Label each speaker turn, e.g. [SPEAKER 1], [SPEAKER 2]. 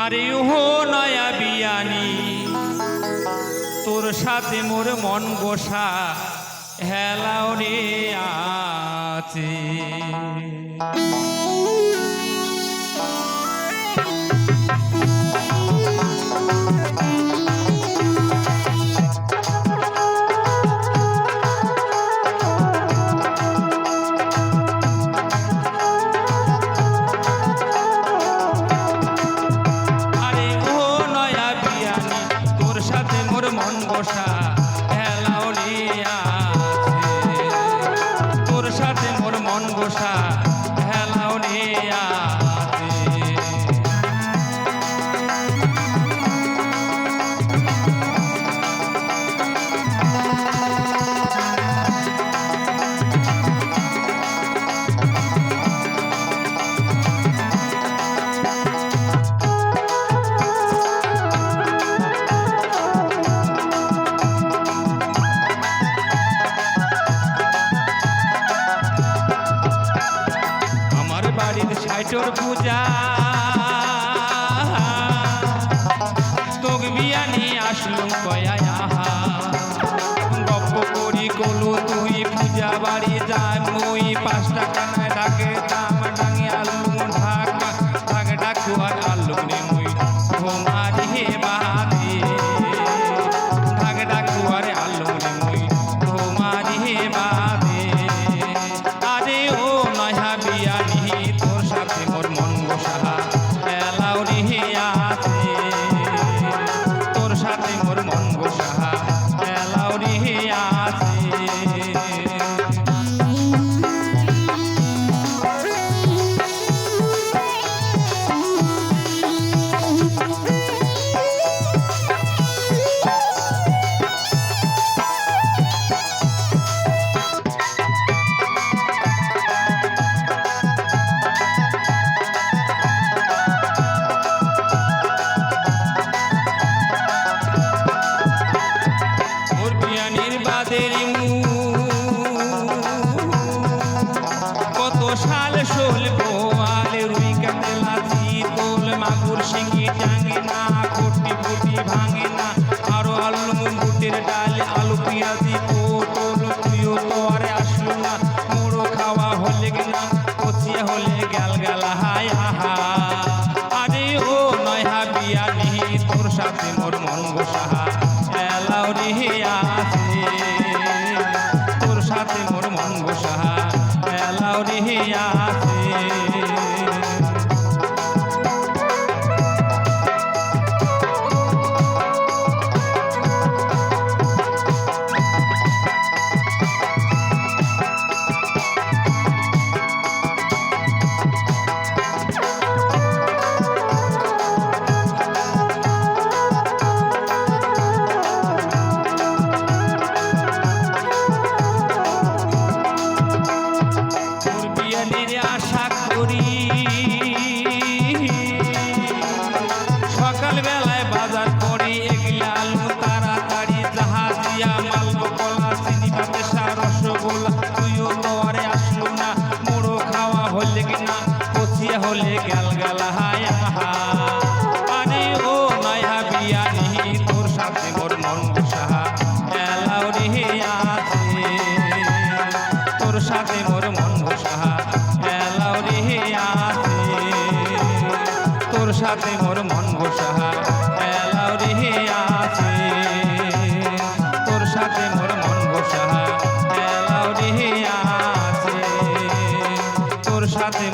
[SPEAKER 1] আরে ও নয়া বিয়ানি তোর সাথে মোর মন গোসা হেলাও রে আছে। তোর সাথে মোর মন গোসা হেলাও রে আছে। ছাইটোর পূজা তোক বিয়ানি আসলুম কয়া গপ্প করি কলু তুই পূজা বাড়ি যায় মুই 5 টাকা নাই ডাকে দাম ডাঙে আলুম ঢাকা ঢাক ডাকুয়ার আলুম নে মুই ঘুমারি হে বাদে ঢাক ডাকুয়ার আলুম নে মুই ঘুমারি হে বাদে। আরে ও নয়া বিয়ানি তোর সাথে মোর মন গোসা হেলাও রে আছে। তোর সাথে মোর মন গোসা হেলাও রে আছে। কত সাল শোল গোয়াল রুই কাতলা চিতল মাগুর শিঙ্গি টাঙে না কোটি কোটি ভাঙে না আরো আলু বুটের ডাল আলু পেঁয়াজি পটল তুইও তো আরে আসলো না মোড়ো খাওয়া হলে না কচিয়া হলে গাল গালা হায় আহা। আরে ও নয়া বিয়ানি তোর সাথে মোর মন গোসা হেলাও রে আছে। তোর সাথে মোর মন গোসা হেলাও রে আছে। আশা করি সকাল বেলায় বাজার করি এগুলা আলু তাড়াতাড়ি জাহাজিয়া মালবো কলা চিনি বাতাসা রসগোল্লা তুইও তো আরে আসলো না মোড়ো খাওয়া হলে কিনা কচিয়া হলে গাল গালা হায় আহা। আরে ও নয়া বিয়ানি তোর সাথে মোর মন গোসা হেলাও রে আছে। তোর সাথে মোর মন গোসা হেলাও রে আছে। তোর সাথে মোর মন গোসা হেলাও রে আছে। তোর সাথে মোর মন গোসা হেলাও রে আছে। তোর সাথে